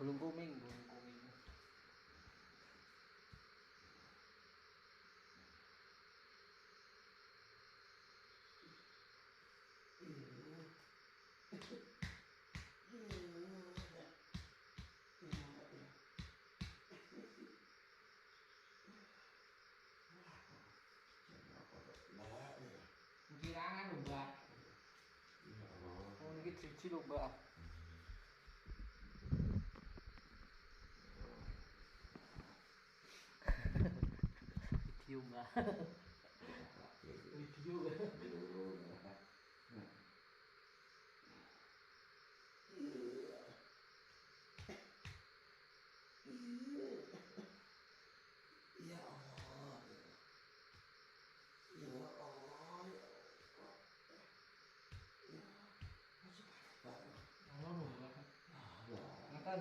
Bulung kuming, bulung kuming. Kirangan lho, Mbak. Oh, niki driji lho, Mbak. Video, Mbak. Video. Ya Allah. Ya Allah. Ya. Masuk apa? Allah lho, Mbak. Makan.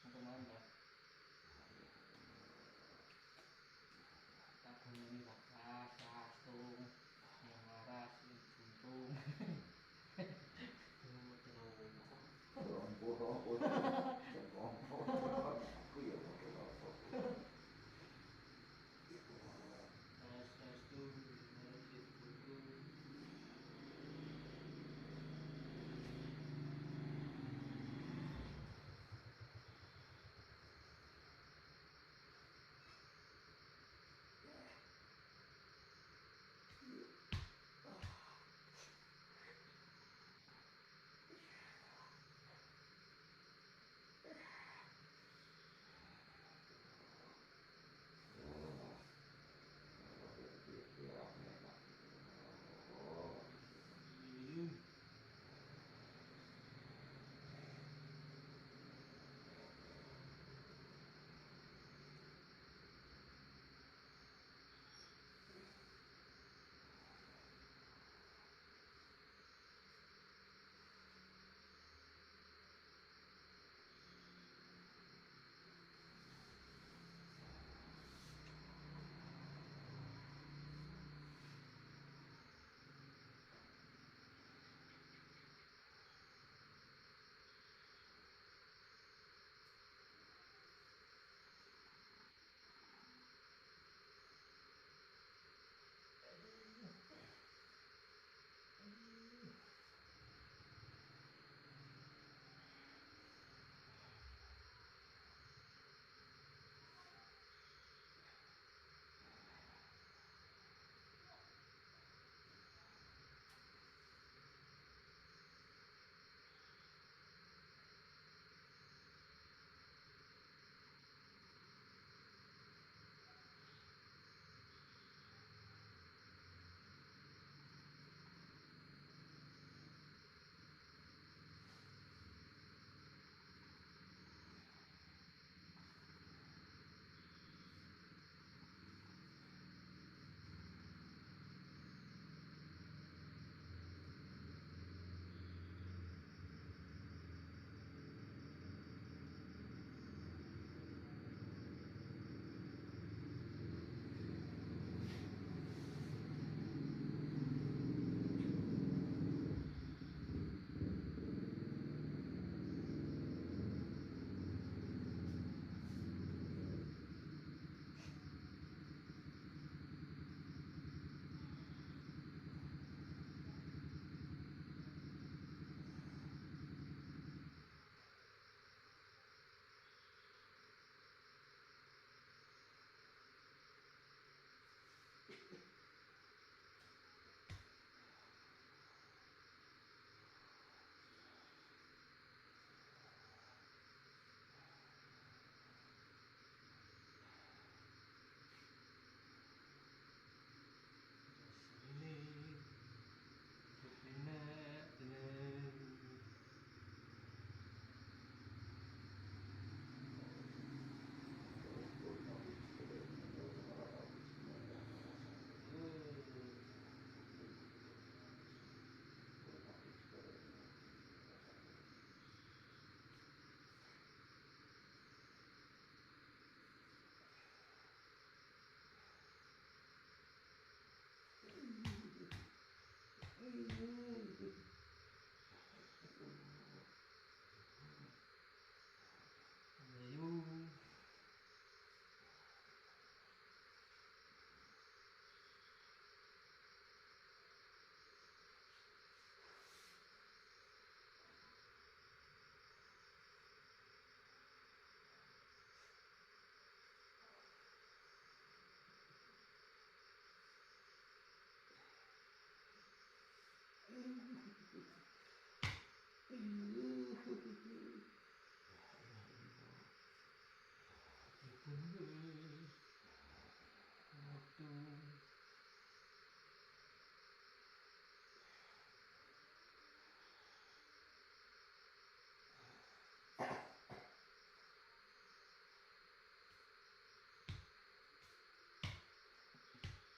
Untuk mana? Aku ini waras, lastung, yang waras, buntung.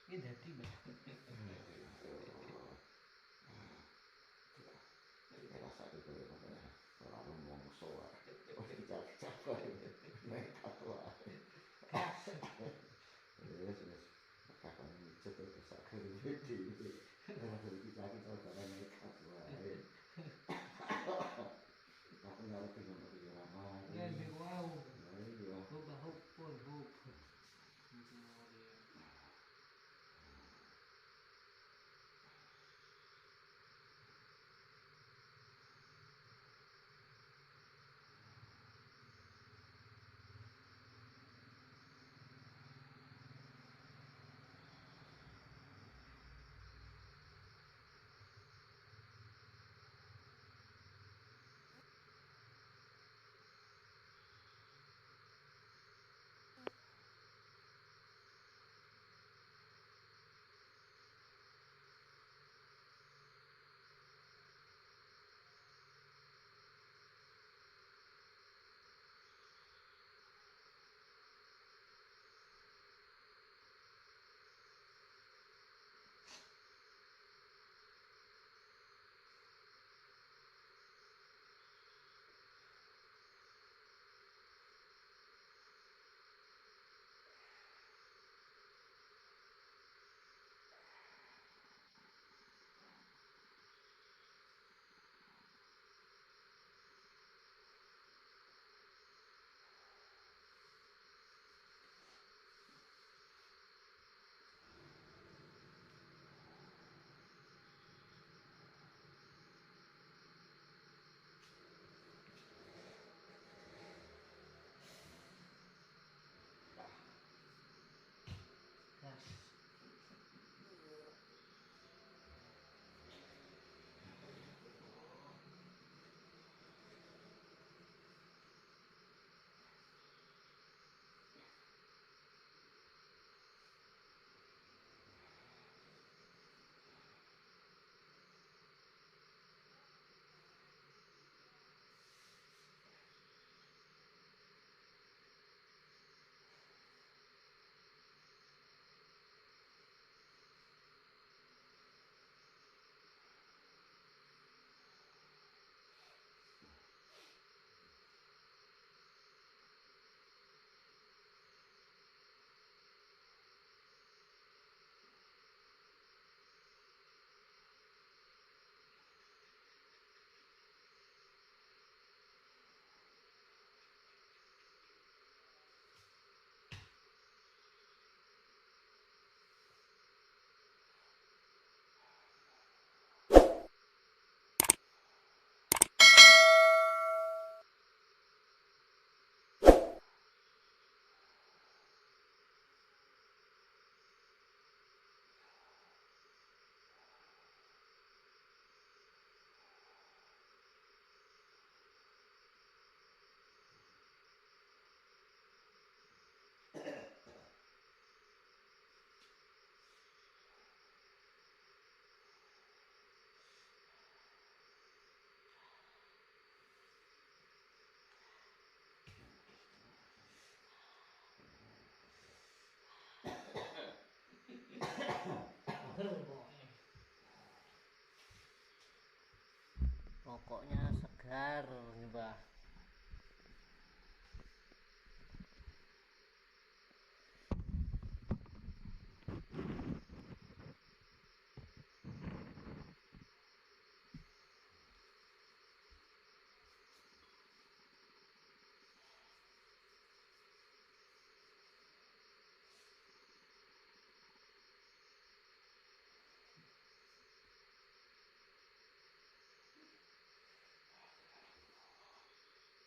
Ini dadi Mbah. Rasa itu orang mongso capek nekat wae. Wis kapan cetok sak kerja dhewe. Ora dadi cari cara nekat wae. Aku ngarep ngono iki ora mau. Ya nek wau. Iya. Hop hop hop. Pokoknya segar nih Mbah.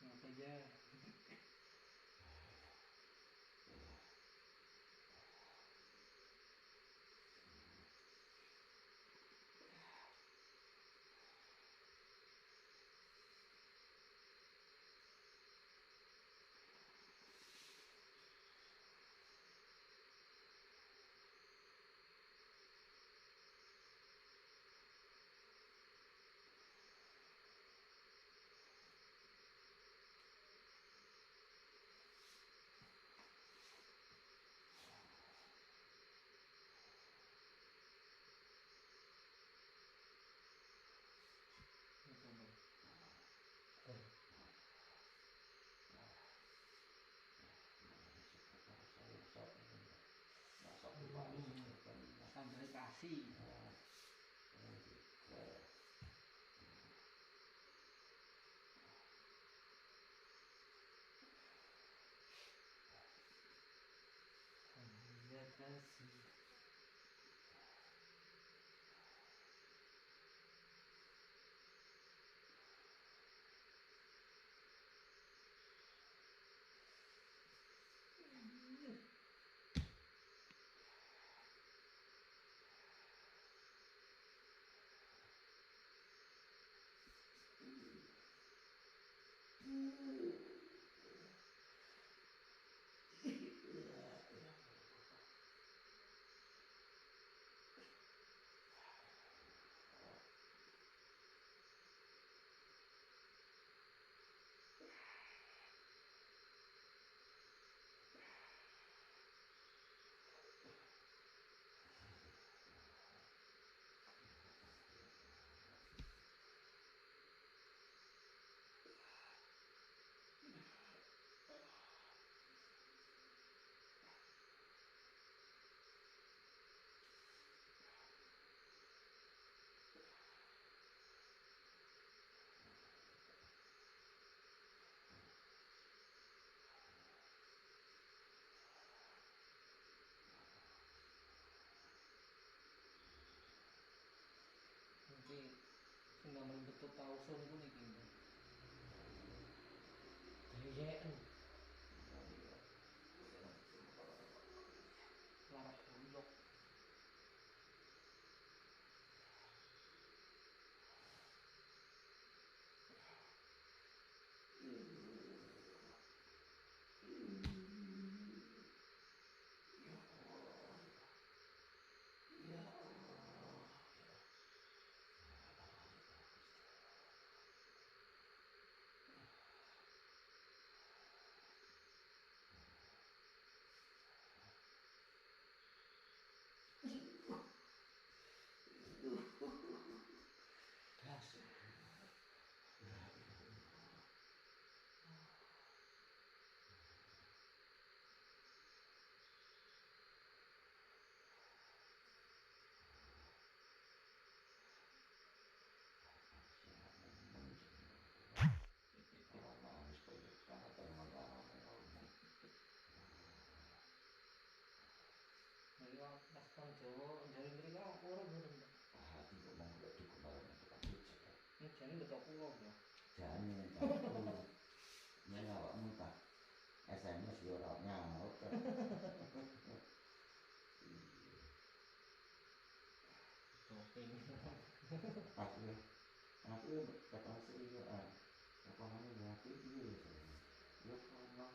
Apa aja? kasih. Nanti sudah membentuk kausun pun ini. Gayaan larat ulok. Das. Mereka pas orang Jawa, dari mereka orang belum. Hati ngomong gak cukup barang itu kan pijat ya. Ini jadi betul pulau ya. Jangan aku ini awakmu tak SMS yo ora nyaut kan. Topeng. Aku kata sih yo apa namanya mati piye saya. Yo kono.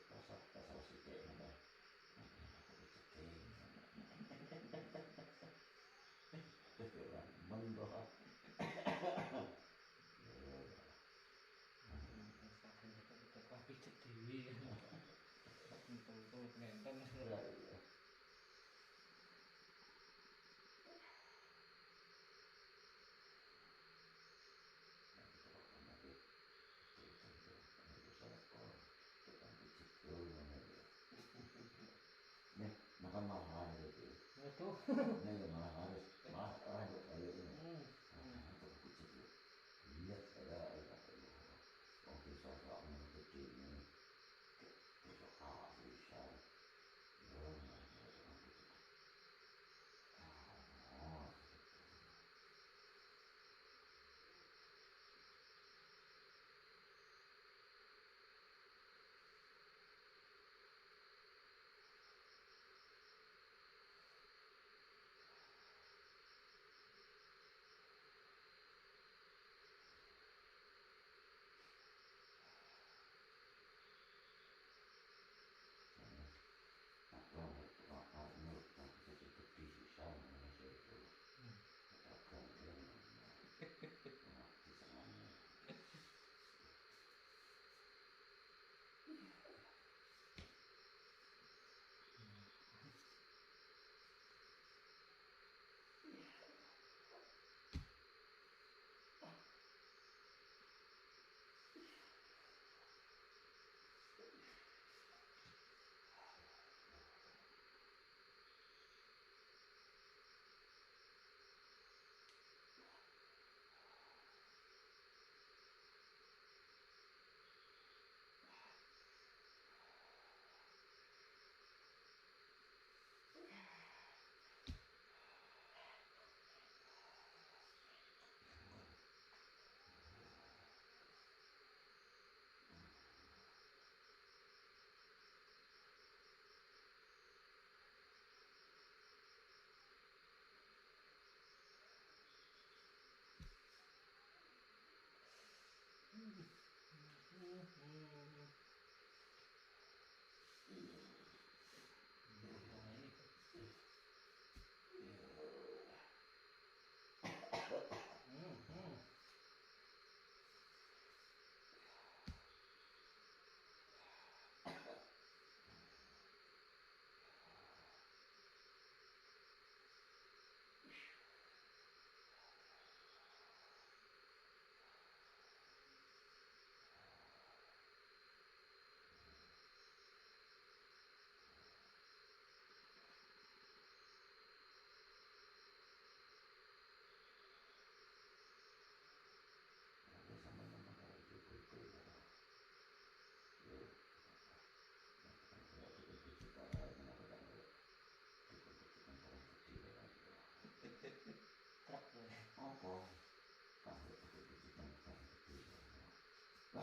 Rasa rasa rasa sithik ngene. Aku ceking. Mendo. Pijet dewi. Tuh ngenten. Iya. Nih, makan malah harus itu. Waduh. Nih malah harus malah harus kayak ini. Untuk pijat ya. Lihat saya waktu saya menuntut ini besok kalah bisa.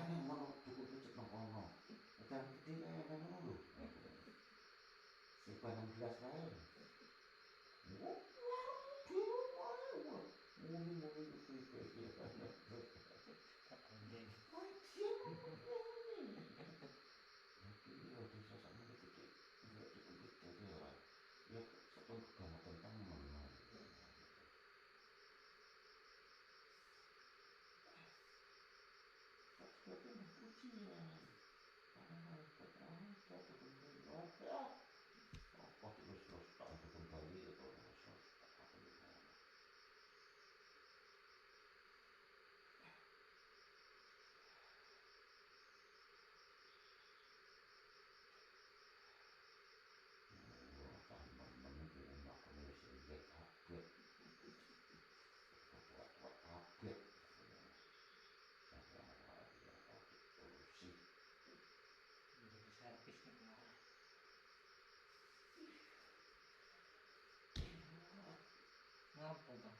makanya mau cukup pucet nang kono. Kan gede kan ngono lho. Sepan 16 kae. Wah, muni kuwi. Tak anjing. Jadi servis nih kemarin. Ngapa bang?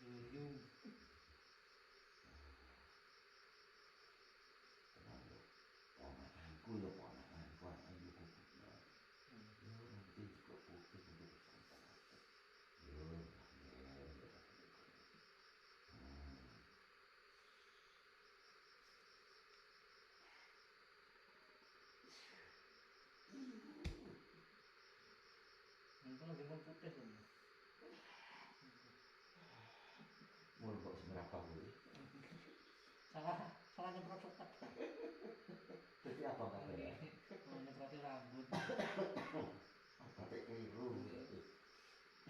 Yuyung. Ponakanku ya ponakanku ayu kuputnya. Yo nanti juga putih untuk sampai. Yo Untung lagi mau putih tuh. mau kok seberapa gue? Salah nyemprot sokat. Jadi apa katanya? Mau nyemprotin rambut. Pakai keliru.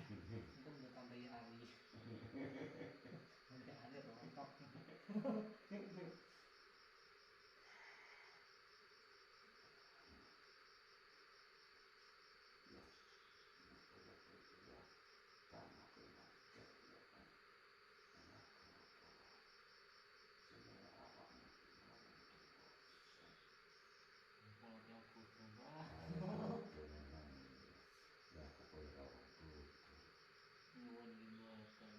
Untung udah tambahin ali. Nanti ali rontok. Mau yang kudu bah. Nuwun jembatan.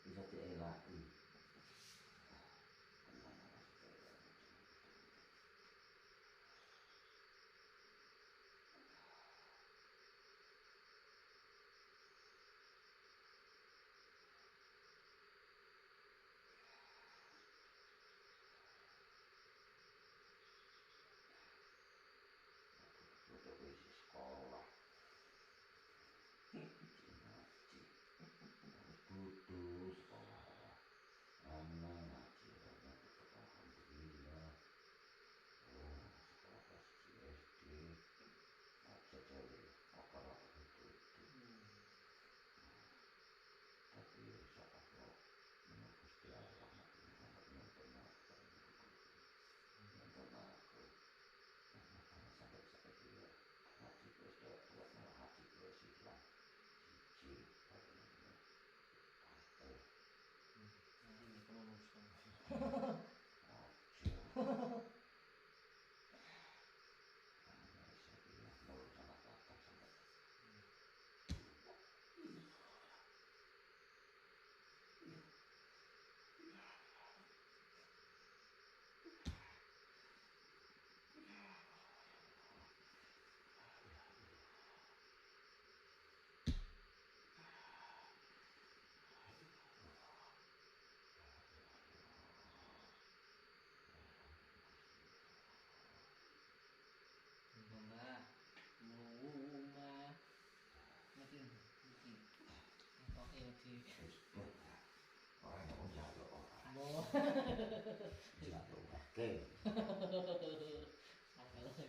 Bisa dielaki. Untuk isi sekolah. Ngaji. Butuh sekolah. Anak ngaji orangnya tetap alhamdulillah. Oh, sekolah kelas SD. Aja jadi apa-apa itu. Tapi insya Allah Gusti Allah nonton aku sampai dia haji terus buat malah haji terus Islam siji partai Ini kelulusan. aja saya bilang mau sangat akan sampai Mbak, rumah. Mungkin. Oke oke. orang yang mau jalur orang Mau. jalur oke Salah lagi.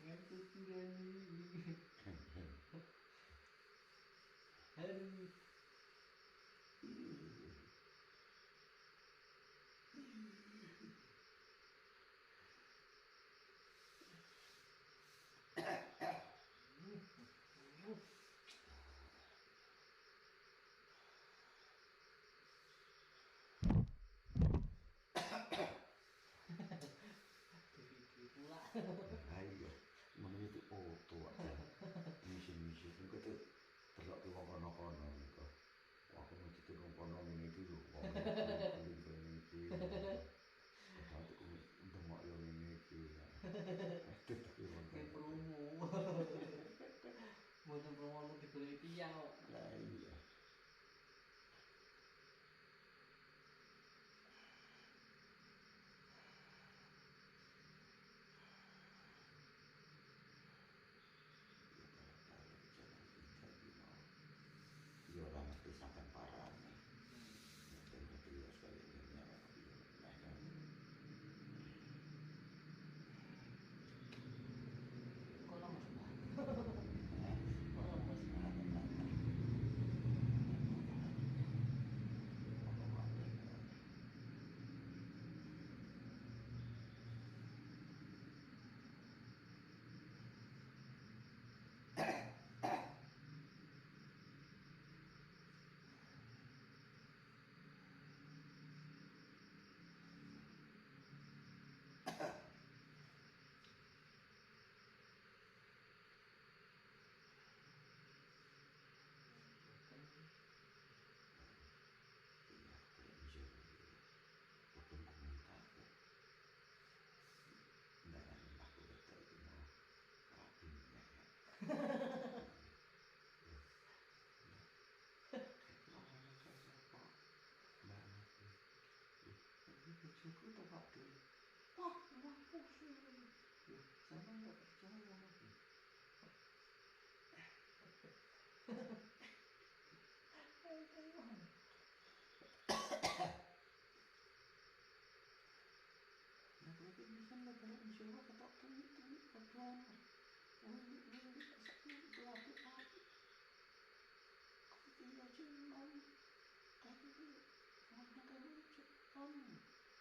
Ngantuk juga nih. Iya, menurut itu foto aja. Misi-misi itu terlok ke kono-kono gitu. Aku mesti turun kono ini dulu, kono ini padahal itu udah mau yang ini itu tapi Kayak promo. Bukan promo lu dibeli tiang. lah iya. Dia orang ngerti sampai parah nih. Ngerti ya sekali ini ya. Kok lemes banget? Kok lemes banget? Wah, pusing. Sama nggak percaya lagi. Nah, berarti bisa nggak dalam Jawa kata tulis padahal. Ini sakit berarti apa? Iya cuman tapi mana kamu kamu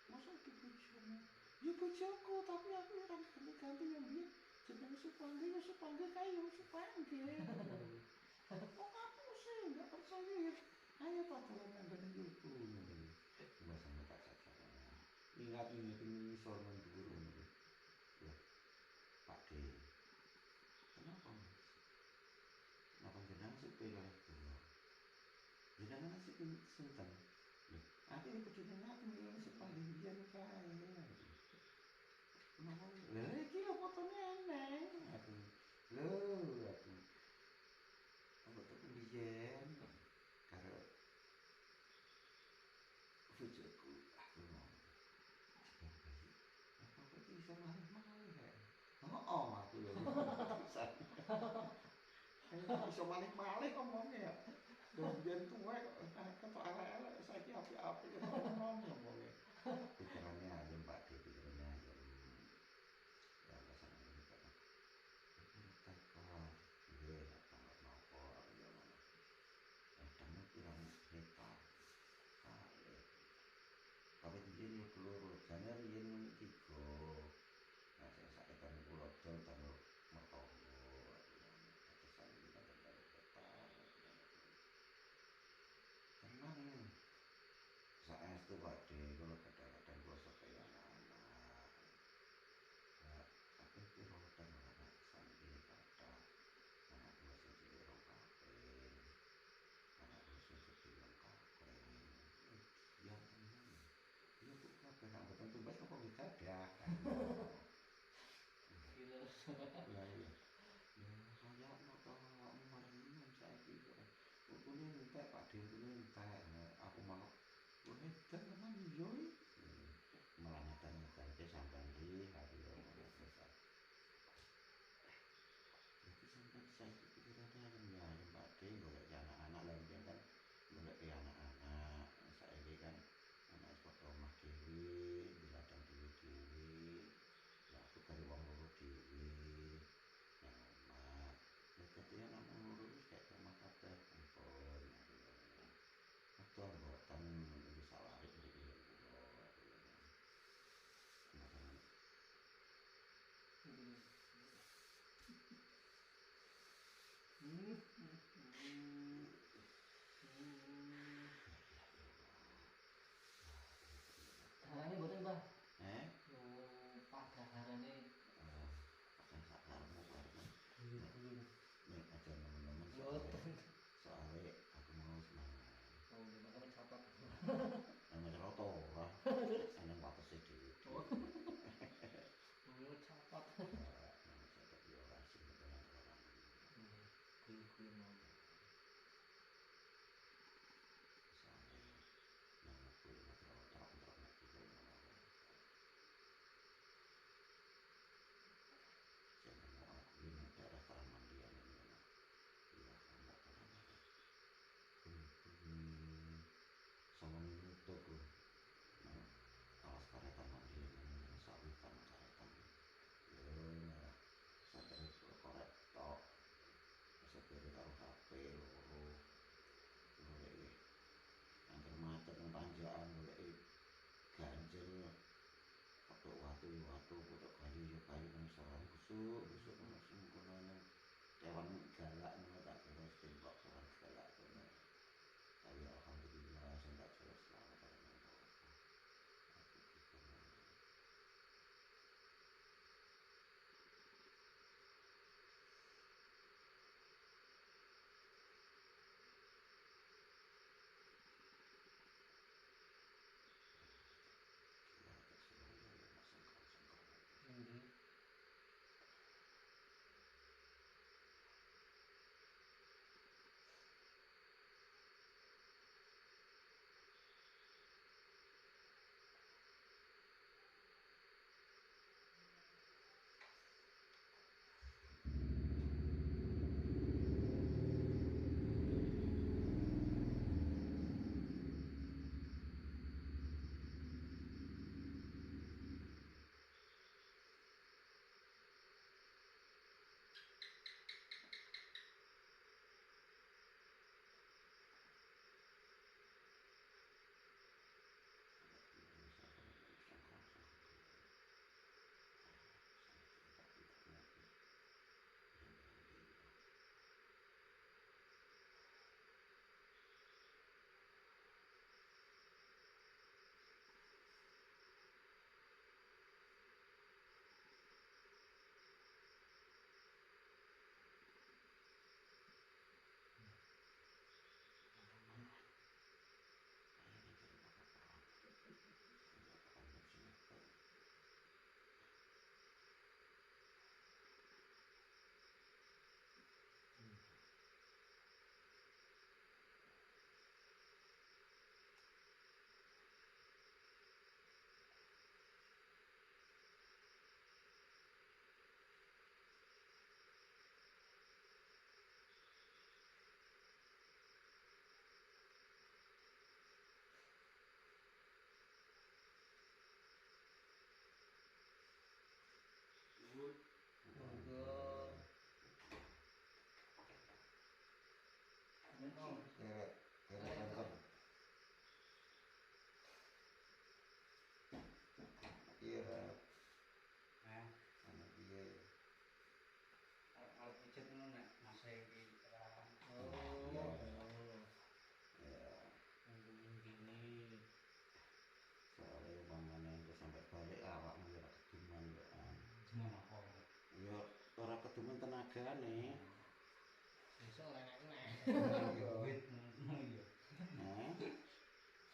masa itu bojomu? Ya bojoku tapi aku orang ganti-ganti yang dia jeneng Supangge kayu Supangge. Oh aku sih nggak percaya ya. Ayo pacaran yang bener itu. Mas sama tak pacaran. Ingat ini soal menurun. Ya Pak D. Kenapa mas? Kenapa jenang sepeda itu? Jenang nasi sinten. Aku ini kucingnya aku milih sepanjang kaya. Lah iki lho fotone eneng. Aku. Aku tuh biyen karo bojoku aku mau. Apa kok iso malih-malih ya? Oh, aku lho. Ayo iso malih-malih ngomongnya ya. Biyen tuwek ketok elek-elek saiki apik-apik ngomongnya. Pikirannya ayam Pak D, pikirannya ayam. Ya alasan ini karena tekor, iya apa nopo ya mana. Kamu kurang hektar kali. Tapi dia ni peluru, karena dia ni tiga. Nah saya sakit kan pulau tu tahu mertobo, atas sana kita terkait hektar. Karena ni saya itu Pak D, kalau kadang-kadang gua sampai anak-anak. Aku itu rotan anak sambil kata anak gua sendiri orang kafe, anak gua sendiri orang kafe. Ya teman, ya bukan kafe nak betul tuh bas apa bisa dah. Gila. Ya ya, ya saya nak tahu awakmu marinan saya kira. Aku ni minta Pak D, aku ni minta aku malah. Wah hebat teman yoi. Malah nyata-nyata ke sampai di hari orang besar. Jadi sampai saya pikirannya ya yang batin boleh anak-anak lagi dia kan boleh ke anak-anak saya ini kan anak sekolah rumah dewi diladang dewi ya aku dari uang lulu dewi yang rumah ya ketika anak lulu kayak rumah kabeh ampun waktu buatan bisa lari dari pulau metu putuk kayu yo kayu nang sarang busuk langsung kono nang kewan galak ngono tak kira tembak kewan galak kono. Tapi alhamdulillah saya tak jelas selamat ada nang apa. Aku gitu. Nggih. Monggo. Oh, Keret nonton. Keret. Anu piye? Alat pijet ngono nek mase iki perawan. oh. Ya, Nungguin gini. soalnya umpamanya engko sampai balik awakmu ya ora keduman kok. Cuman apa? Ya ora keduman tenagane. Besok enak-enak. Duit ngono ya. Hah?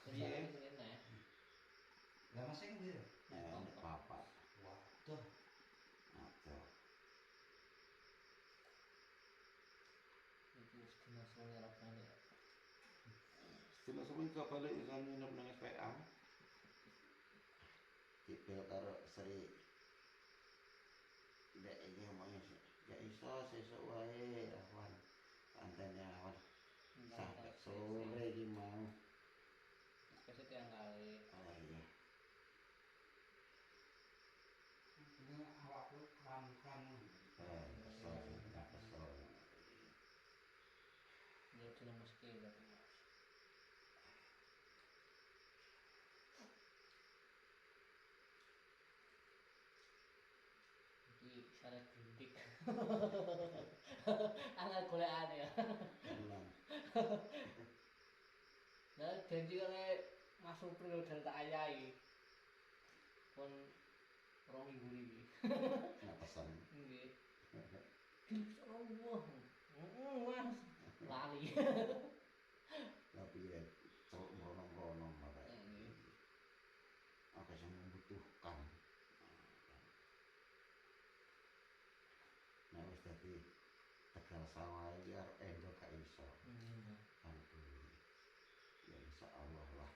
Besok enak-enak. Lah mase ku ya. Nek papat. Waduh. Aduh. Itu setengah sore rasanya. Setelah seminggu balik bisa nginep nang SPA. Dipel karo Sri. Dek iki ngomongnya sih. Gak iso sesuk wae awan. Antenya awan. Sampai sore iki mau. Kasih tiang kali. Oh iya. Ini awakku kram-kram. Kesel sih, kesel. Dia sudah meski berarti mas. Jadi syarat gintik. Angkat golek ya. Tenang. Nah janji kali Mas Supri udah tak ayahi. Pun 2 minggu ini. Nggak pesan. Nggih. Allah. Mas. Lali. Tapi ya celuk merono-merono marek. Nggih. Apa yang membutuhkan. Nah wis dadi Tegal Sawah iki arep endo gak iso. Aduh. Ya insya Allah lah.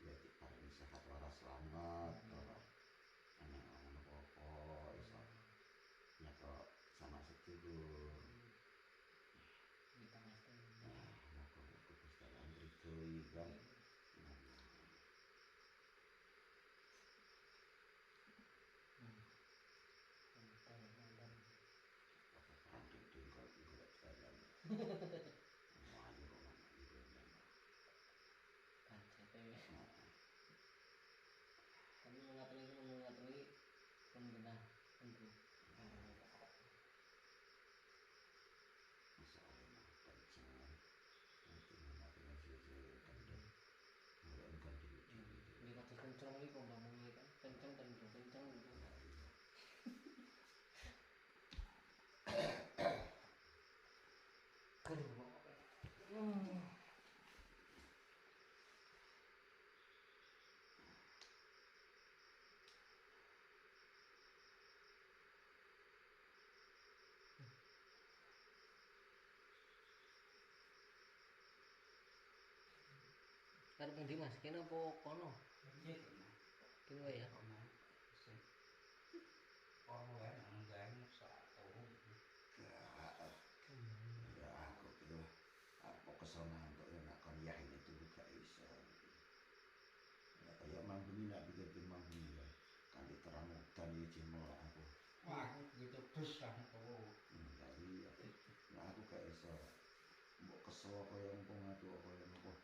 Ya diparingi sehat waras selamat. Ora ana apa-apa iso. Ya kok sama sedulur. Kita mesti. Nah, moga-moga Gusti Allah ngridhoi kan. Anjing tinggal golek jalan. Maju rono iki. Pancete. Karep pundi Mas? Kene apa kono? Iya kena. Kene wae ya. Kena. Sing orang lain nang gawe sak turu. Ya aku gitu. Aku kesana untuk nak kuliah ini tuh gak iso. Ya kayak mambuni nak bikin mambuni ya. Kan diterang udan iki melak aku. Wah, aku gitu terus nang turu. Enggak iya. Nah aku gak iso. Mbok kesel kaya empung aku kaya apa.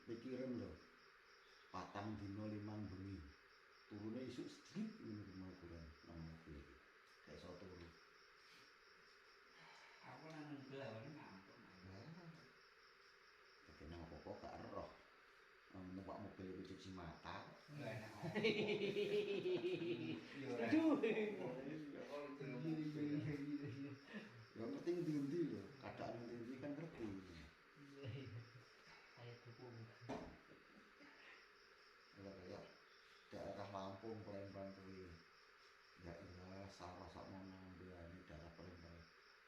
Pikiran lho. Patang dino 5 bengi. Turune isuk sedikit ngono rumah ukuran nang mobil iki. Gak iso turu. Aku nang mobil awalnya ngantuk. Tapi nang apa gak eroh. Numpak mobil itu cuci mata. Lah enak. Yo ora. Ya ngerti ndi-ndi lho, kadang ndi-ndi kan ngerti. Saya tuku. Kalau kayak daerah Lampung, Palembang kuwi. Ya iya, sawah sak mono ini daerah Palembang.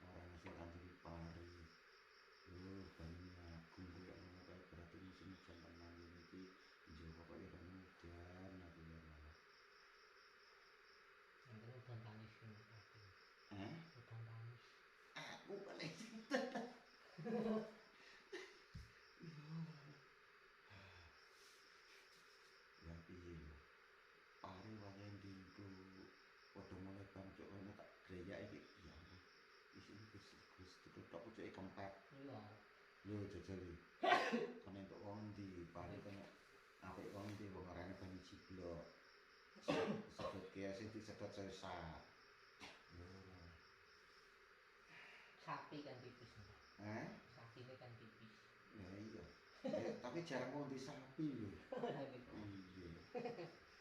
Orang asli Tanjung Pari. Banyu agung koyo ngono kae berarti musim hujan tenan iki. Njowo kok ya udan aku ya malah. Yang udan tangis kan. Udan tangis. Aku paling ya piye lho. Pari wae ndingku padha mulai bangcuk ngono tak greyak iki ya ampun. Isine Gus diketok pucuke kempet. Iya. Lho jajal iki. Kan entuk wong ndi pari kena apik wong ndi wong arane banyu jiblok. Sedot kias sing disedot sesat. Sapi kan tipis. Sapi ini kan tipis. Ya iya. Tapi jarang wong di sapi lho. Iya.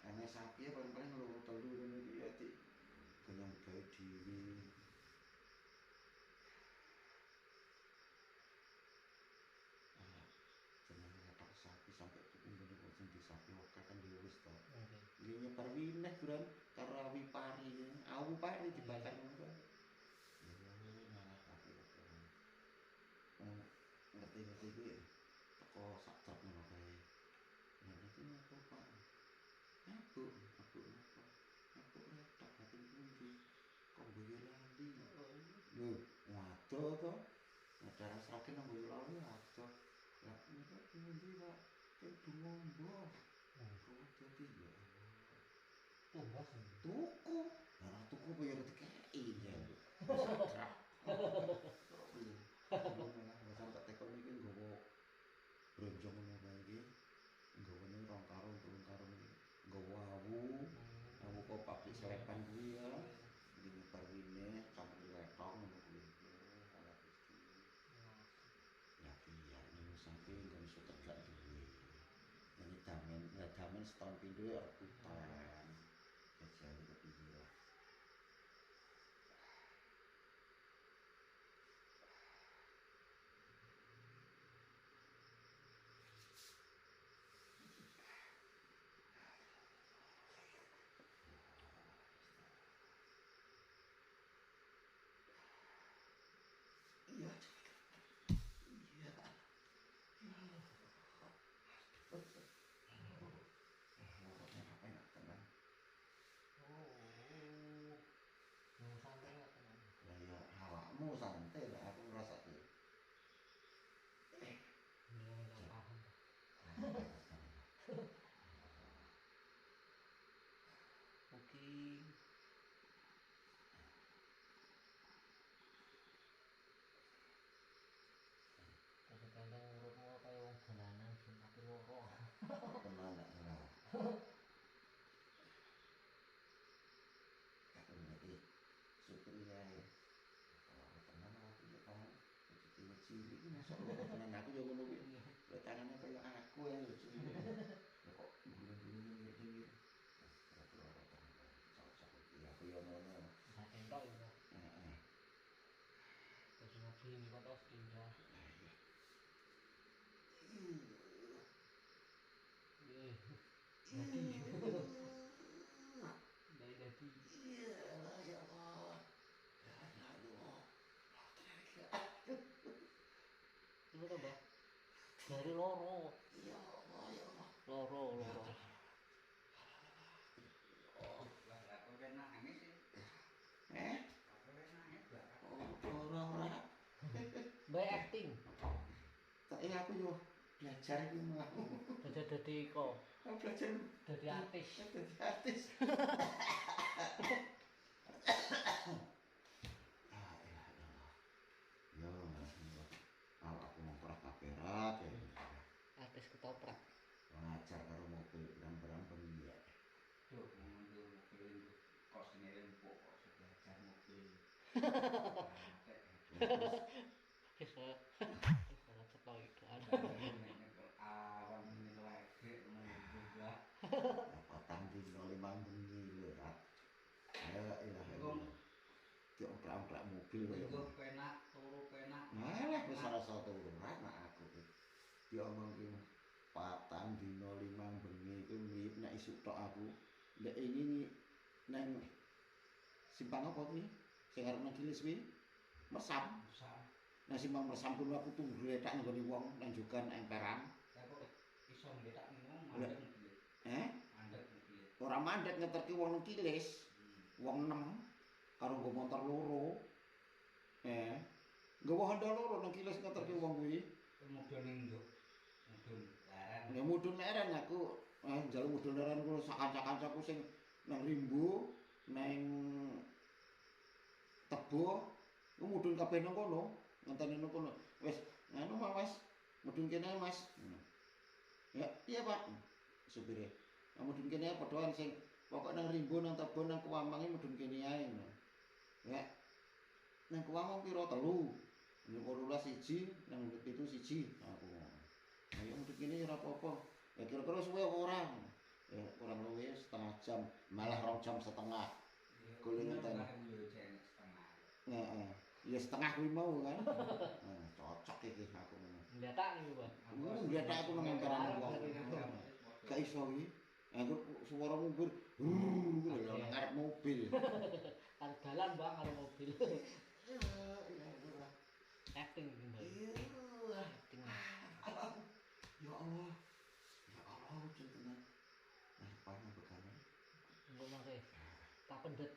Ana sapi ya paling-paling loro telu ngono iki ya di kenyang gawe dhewe. Jenenge ngetok sapi sampai tuku ngono sing di sapi akeh kan yo wis to. Nggih nyebar wineh Bro karo awi pari. Awu pari dibakar ngono. Malah sapi kok. Ngerti-ngerti iki teko sak truk ngono kae. Lah iki apa Pak? Aku apa? Aku retak hati pundi. Kok Boyolali? Lho, waduh to. Daerah Sragen nang Boyolali waduh. Lah niku pundi Pak? Cek Dumombo. Kok dadi ya Allah. Tuku. Lah tuku apa ya dikeki ya. Sadrak. Malah tak tekon iki nggowo bronjong ngono kae iki. Nggawane rong karung, telung karung iki. Nggawa awu kok pabrik selepan kuwi ya. Iki barine campur letong ngono kuwi. Ala Gusti. Ya biar ngono sampe nggon suket gak duwe. Ini damen setahun pindho ya rebutan. Jajal iki kepiye lah. Iya. Iya. Apa enak tenan. Santai nggak teman? Lah ya awakmu santai lah aku ngrasake. Iya nggak paham. Oke. Kadang-kadang urutmu kayak wong dolanan tapi loro. Tenan nak ora. Aku ngerti. Syukuri ae. Kalau tenan aku ya kan cilik iki mosok loro tenan aku ya ngono kuwi. Lah tangannya kaya aku ya lucu. Ya kok gulung-gulung ngene. Loro tenan. Cocok iki aku ya ngono. Bisa entok ya. Heeh. Terus ngopi ini kok terus indah. Jadi. Dari. Iya, ya Allah. Ya Allah. Ini tuh, Mbak. Dari loro. Ya Allah, ya Allah. belajar itu mau. Dadi kok. Belajar Dadi artis. jadi artis. Ya, aku mau perah kaperat ya. Artis ketoprak. Ngajar karo mobil berang-berang pengiya. Duh, mundur mobil itu kos ini empuk kok belajar mobil. Bisa cetok iki. Awan ini lagi mundur. Patang dino 5 bengi lho, Rat. Ya ilah. Dioprak-oprak mobil kaya. Turu penak, turu penak. Malah wis ora iso turu anak aku iki. Diomong ki patang dino 5 bengi iku mirip nek isuk tok aku. Lek ini nang simpang apa kuwi? Sing arep nang Gilis kuwi. Mersam. Nah simpang Mersam kuwi aku tunggu letak nggone wong nang Jogan emperan. Lah kok iso ngletak ngomong mandek mobil. Mandek mobil. Ora mandek ngeterki wong nang Kilis. Wong 6 karo nggo motor loro. Nggawa Honda loro nang Kilis ngeterki wong kuwi. Mobil ning nduk. Mudun leren. Ya mudun leren aku njaluk mudun leren kuwi sak kanca-kancaku sing nang Rimbo, nang Tebo, ku mudun kabeh nang kono, ngenteni nang kono. Wis, ngono Mas, mudun kene Mas. Ya, iya Pak. Supire. Mudun kene padha sing pokok nang Rimbo, nang Tebo, nang Kuwamange mudun kene ae. Ya. Nang Kuwamang pira 3. Nang 18 siji, nang 7 siji aku. Ayo mudun kene ora apa-apa. Ya kira-kira suwe ora. Ya kurang luwih setengah jam, malah 2 jam setengah. Kulo ngenteni. Heeh. Ya setengah kuwi mau kan. Cocok iki aku ngono. Ngletak niku, Pak. Ngletak aku nang emperan wong. Gak iso iki. Aku suara mobil, lho nang ngarep mobil. Karo dalan, Pak, karo mobil. Iya. Acting iki, Mbak. Iya. Acting. Ya Allah. Ya Allah, tenan. Nah, paling begane. Engko mangke. Tak pendet.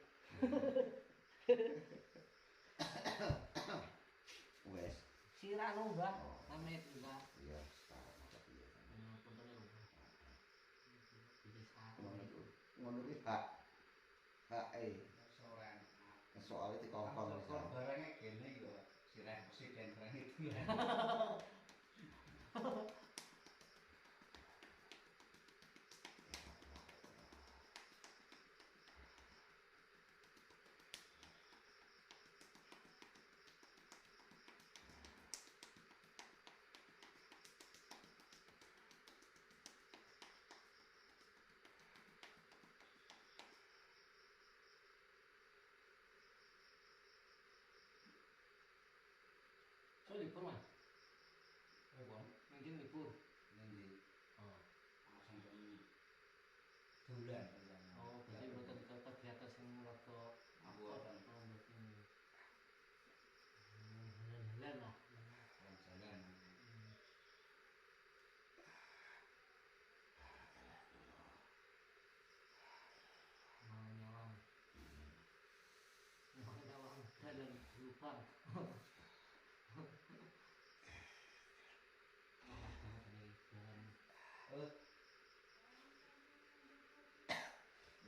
Wes. Sirah lho, Mbak. Amit, Mbak. Iya, sekarang masa piye kan. Punten lho. Ngono ki hak. Soalnya dikongkong Kok barangnya gini kok sirah presiden keren itu ya. So libur, Mas. Bon, Mungkin libur. nanti Oh. langsung bulan. Oh, berarti mboten kegiatan sing rada Mboten. Oh, mboten. Jalan lah. Jalan. Mau nyawang. Mau nyawang jalan lubang.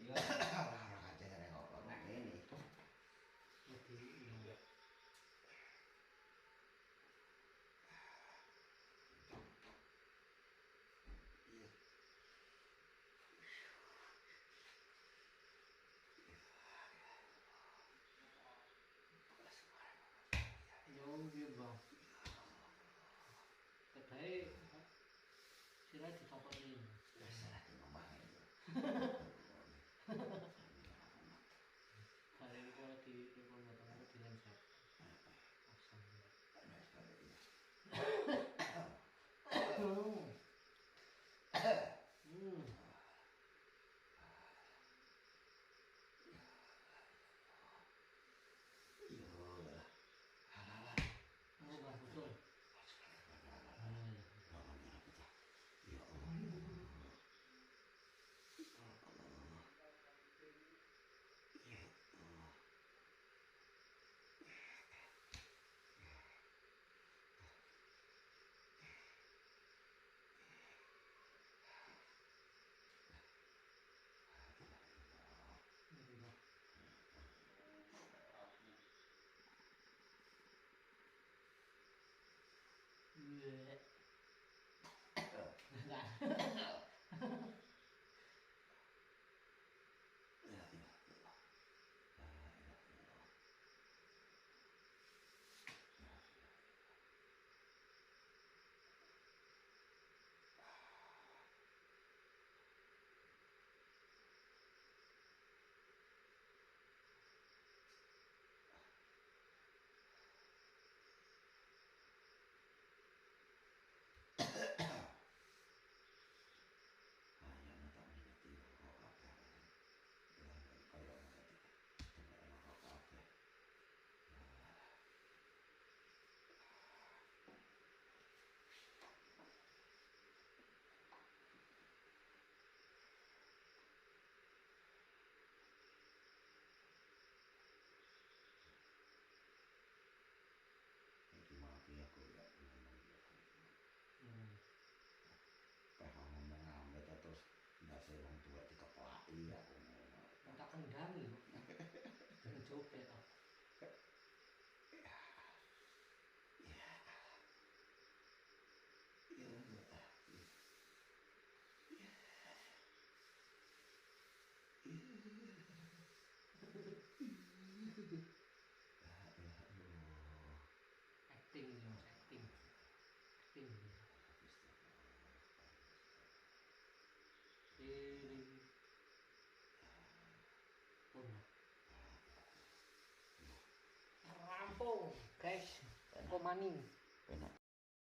Iya. Ora aja nengok ngene. tendang lho. Ben joget kok. Acting ya, acting. Acting. Rampung, guys. Komani. Enak.